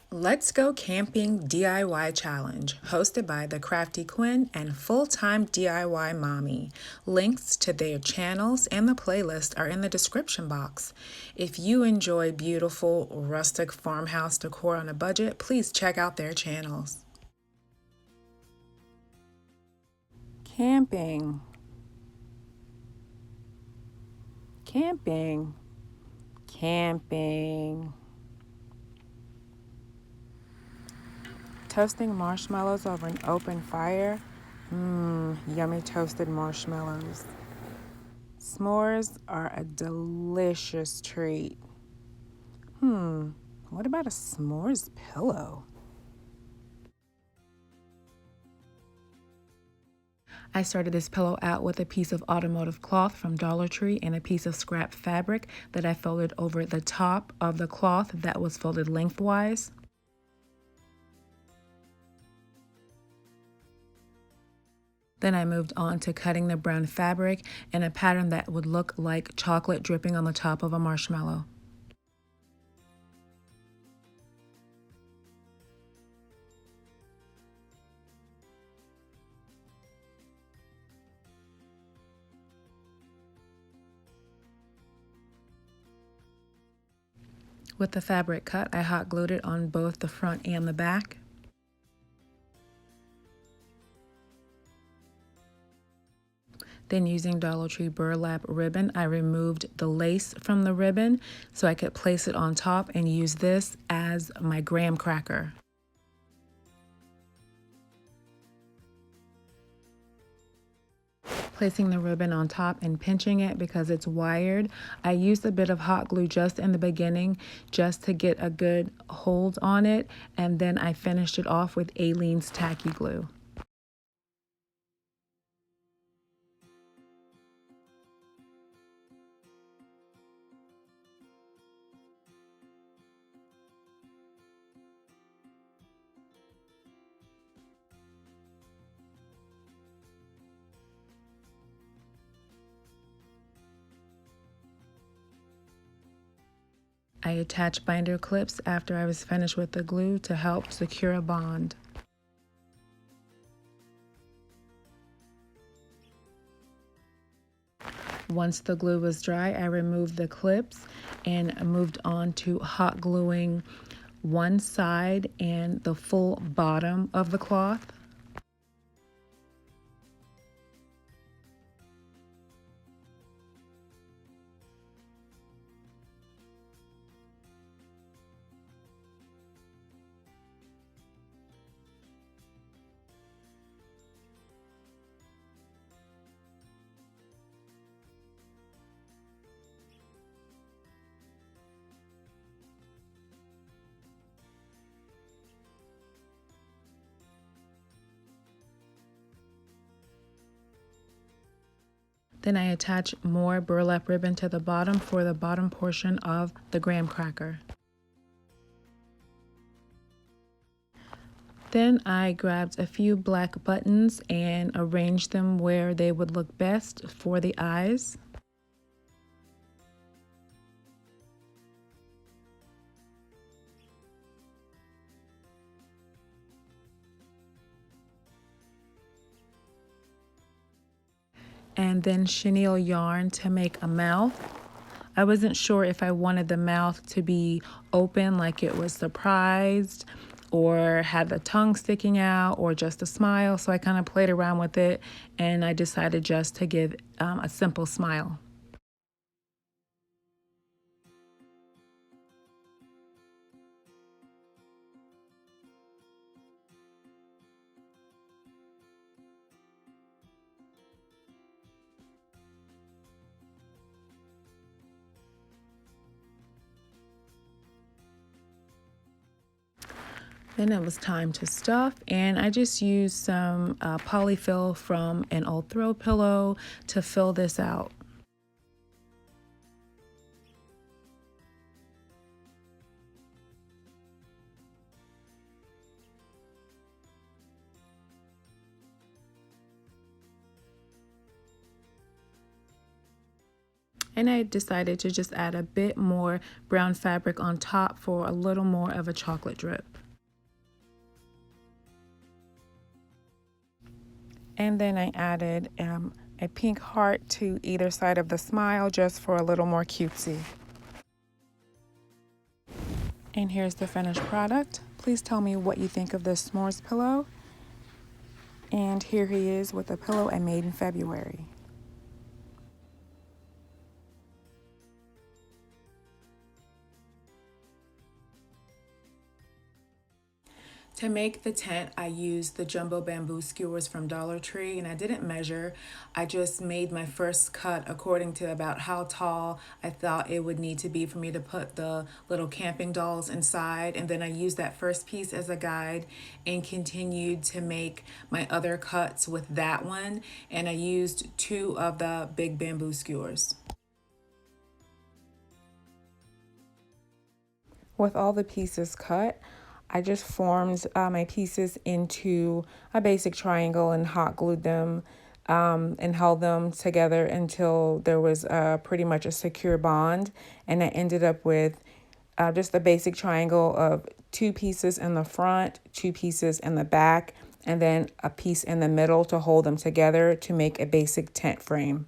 Let's Go Camping DIY Challenge, hosted by the Crafty Quinn and Full-Time DIY Mommy. Links to their channels and the playlist are in the description box. If you enjoy beautiful rustic farmhouse decor on a budget, please check out their channels. Camping. Camping. Camping. Toasting marshmallows over an open fire. Yummy toasted marshmallows. S'mores are a delicious treat. What about a s'mores pillow? I started this pillow out with a piece of automotive cloth from DollarTree and a piece of scrap fabric that I folded over the top of the cloth that was folded lengthwise. Then I moved on to cutting the brown fabric in a pattern that would look like chocolate dripping on the top of a marshmallow. With the fabric cut, I hot glued it on both the front and the back. Then using DollarTree burlap ribbon, I removed the lace from the ribbon so I could place it on top and use this as my graham cracker. Placing the ribbon on top and pinching it because it's wired. I used a bit of hot glue just in the beginning just to get a good hold on it, and then I finished it off with Aleene's tacky glue. I attached binder clips after I was finished with the glue to help secure a bond. Once the glue was dry, I removed the clips and moved on to hot gluing one side and the full bottom of the cloth. Then I attach more burlap ribbon to the bottom for the bottom portion of the graham cracker. Then I grabbed a few black buttons and arranged them where they would look best for the eyes. And then chenille yarn to make a mouth. I wasn't sure if I wanted the mouth to be open like it was surprised or had the tongue sticking out or just a smile, so I kind of played around with it and I decided just to give a simple smile. Then it was time to stuff, and I just used some polyfill from an old throw pillow to fill this out. And I decided to just add a bit more brown fabric on top for a little more of a chocolate drip. And then I added a pink heart to either side of the smile just for a little more cutesy. And here's the finished product. Please tell me what you think of this s'mores pillow. And here he is with a pillow I made in February. To make the tent, I used the jumbo bamboo skewers from DollarTree, and I didn't measure. I just made my first cut according to about how tall I thought it would need to be for me to put the little camping dolls inside. And then I used that first piece as a guide and continued to make my other cuts with that one. And I used 2 of the big bamboo skewers. With all the pieces cut, I just formed my pieces into a basic triangle and hot glued them and held them together until there was pretty much a secure bond. And I ended up with just a basic triangle of 2 pieces in the front, 2 pieces in the back, and then a piece in the middle to hold them together to make a basic tent frame.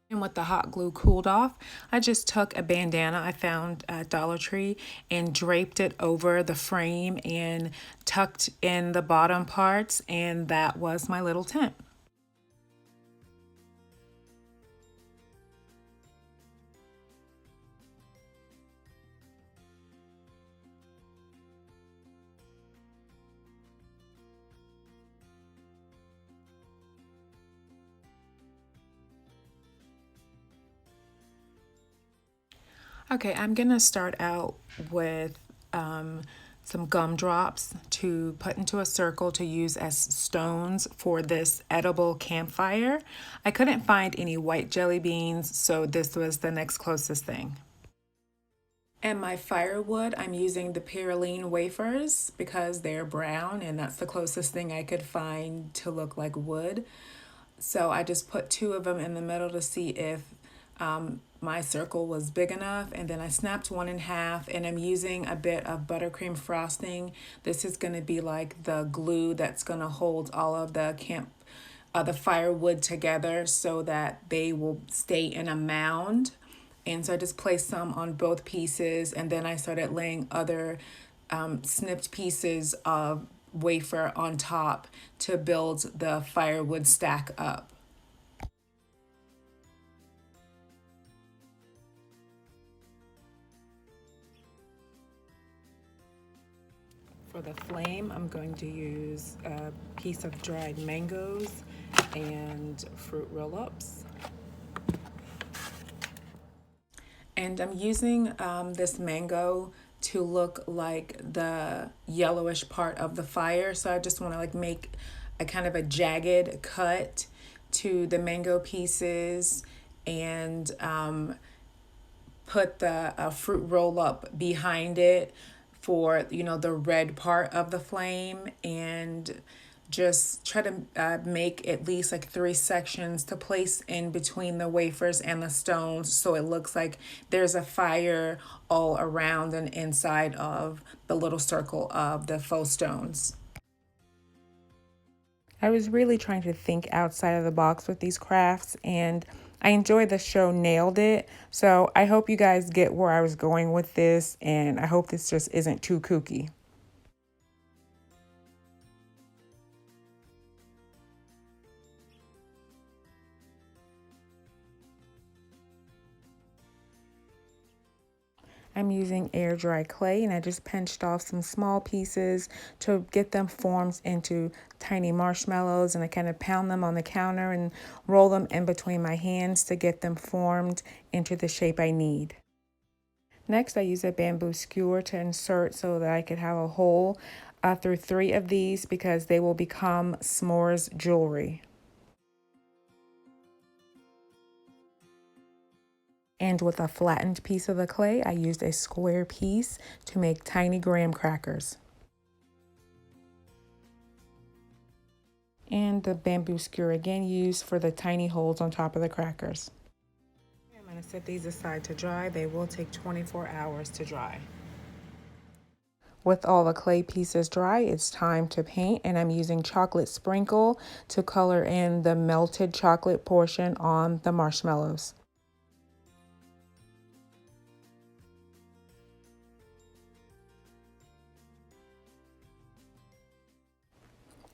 And with the hot glue cooled off, I just took a bandana I found at Dollar Tree and draped it over the frame and tucked in the bottom parts, and that was my little tent. Okay, I'm gonna start out with some gumdrops to put into a circle to use as stones for this edible campfire. I couldn't find any white jelly beans, so this was the next closest thing. And my firewood, I'm using the Pyroline wafers because they're brown and that's the closest thing I could find to look like wood. So I just put 2 of them in the middle to see if my circle was big enough, and then I snapped one in half, and I'm using a bit of buttercream frosting. This is going to be like the glue that's going to hold all of the firewood together so that they will stay in a mound. And so I just placed some on both pieces, and then I started laying other snipped pieces of wafer on top to build the firewood stack up. For the flame, I'm going to use a piece of dried mangoes and fruit roll-ups. And I'm using this mango to look like the yellowish part of the fire. So I just want to like make a kind of a jagged cut to the mango pieces and put the fruit roll up behind it for, you know, the red part of the flame, and just try to make at least like 3 sections to place in between the wafers and the stones so it looks like there's a fire all around and inside of the little circle of the faux stones. I was really trying to think outside of the box with these crafts, and I enjoyed the show Nailed It. So I hope you guys get where I was going with this, and I hope this just isn't too kooky. I'm using air dry clay, and I just pinched off some small pieces to get them formed into tiny marshmallows, and I kind of pound them on the counter and roll them in between my hands to get them formed into the shape I need. Next, I use a bamboo skewer to insert so that I could have a hole through 3 of these because they will become s'mores jewelry. And with a flattened piece of the clay, I used a square piece to make tiny graham crackers. And the bamboo skewer again used for the tiny holes on top of the crackers. I'm going to set these aside to dry. They will take 24 hours to dry. With all the clay pieces dry, it's time to paint, and I'm using chocolate sprinkle to color in the melted chocolate portion on the marshmallows.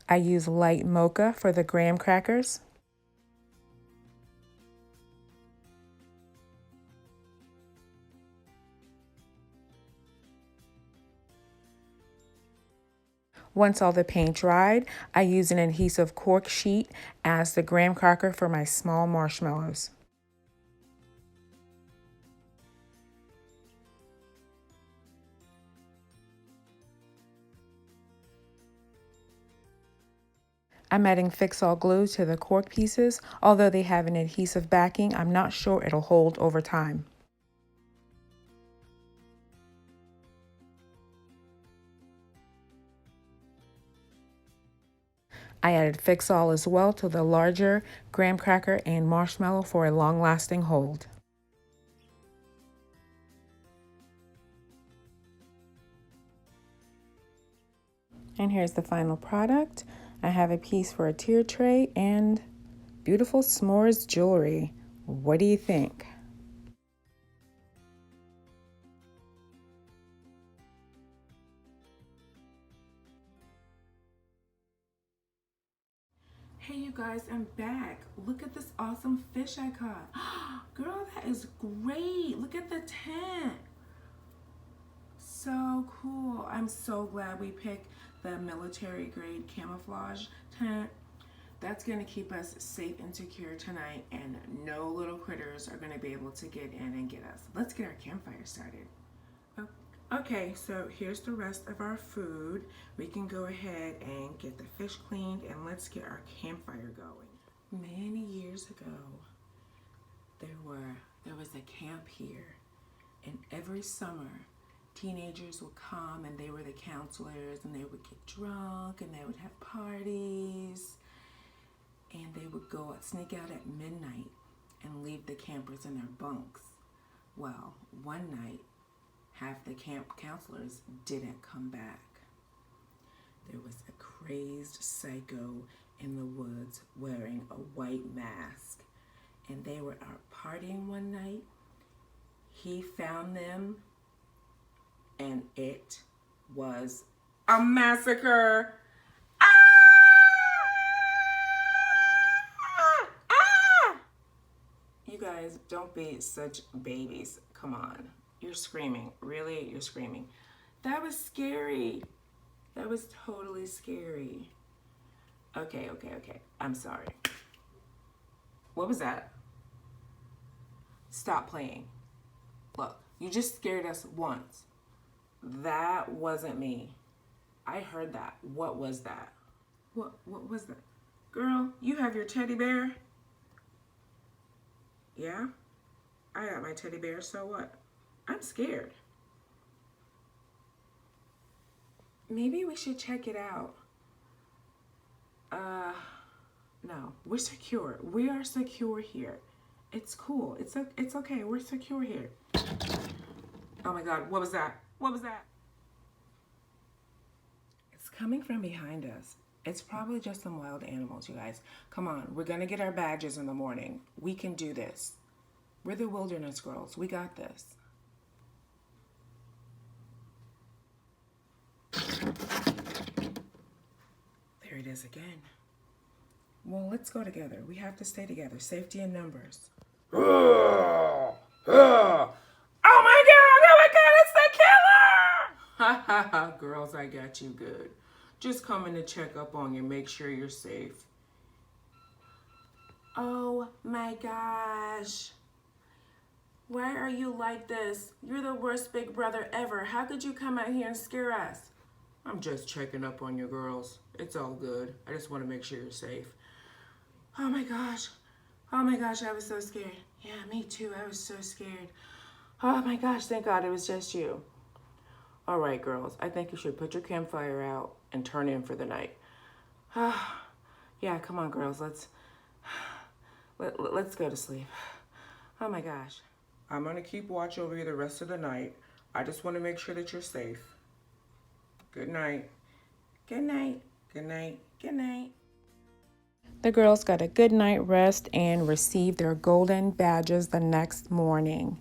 I use light mocha for the graham crackers. Once all the paint dried, I use an adhesive cork sheet as the graham cracker for my small marshmallows. I'm adding Fix-All glue to the cork pieces. Although they have an adhesive backing, I'm not sure it'll hold over time. I added Fix-All as well to the larger graham cracker and marshmallow for a long-lasting hold. And here's the final product. I have a piece for a tier tray and beautiful s'mores jewelry. What do you think? Hey you guys, I'm back. Look at this awesome fish I caught. Girl, that is great. Look at the tent. So cool. I'm so glad we picked the military grade camouflage tent. That's going to keep us safe and secure tonight, and no little critters are going to be able to get in and get us. Let's get our campfire started. Okay, so here's the rest of our food. We can go ahead and get the fish cleaned, and let's get our campfire going. Many years ago, there was a camp here, and every summer, teenagers would come, and they were the counselors, and they would get drunk, and they would have parties, and they would go sneak out at midnight and leave the campers in their bunks. Well, one night, half the camp counselors didn't come back. There was a crazed psycho in the woods wearing a white mask, and they were out partying one night. He found them, and it was a massacre. You guys, don't be such babies. Come on. You're screaming. Really? You're screaming. That was scary. That was totally scary. Okay. I'm sorry. What was that? Stop playing. Look, you just scared us once. That wasn't me. I heard that. What was that? What was that? Girl, you have your teddy bear? Yeah? I got my teddy bear, so what? I'm scared. Maybe we should check it out. No, we're secure. We are secure here. It's cool. It's okay. We're secure here. Oh my God, what was that? What was that? It's coming from behind us. It's probably just some wild animals, you guys. Come on, we're gonna get our badges in the morning. We can do this. We're the wilderness girls. We got this. There it is again. Well, let's go together. We have to stay together. Safety in numbers. Oh my God! Oh my God! I got you good. Just coming to check up on you, make sure you're safe. Oh my gosh. Why are you like this? You're the worst big brother ever. How could you come out here and scare us? I'm just checking up on you girls. It's all good. I just want to make sure you're safe. Oh my gosh. Oh my gosh, I was so scared. Yeah, me too. I was so scared. Oh my gosh, thank God it was just you. All right, girls. I think you should put your campfire out and turn in for the night. Yeah, come on, girls. Let's go to sleep. Oh my gosh. I'm going to keep watch over you the rest of the night. I just want to make sure that you're safe. Good night. Good night. Good night. Good night. The girls got a good night rest and received their golden badges the next morning.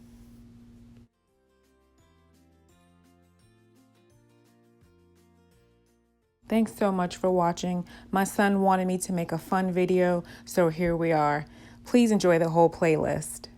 Thanks so much for watching. My son wanted me to make a fun video, so here we are. Please enjoy the whole playlist.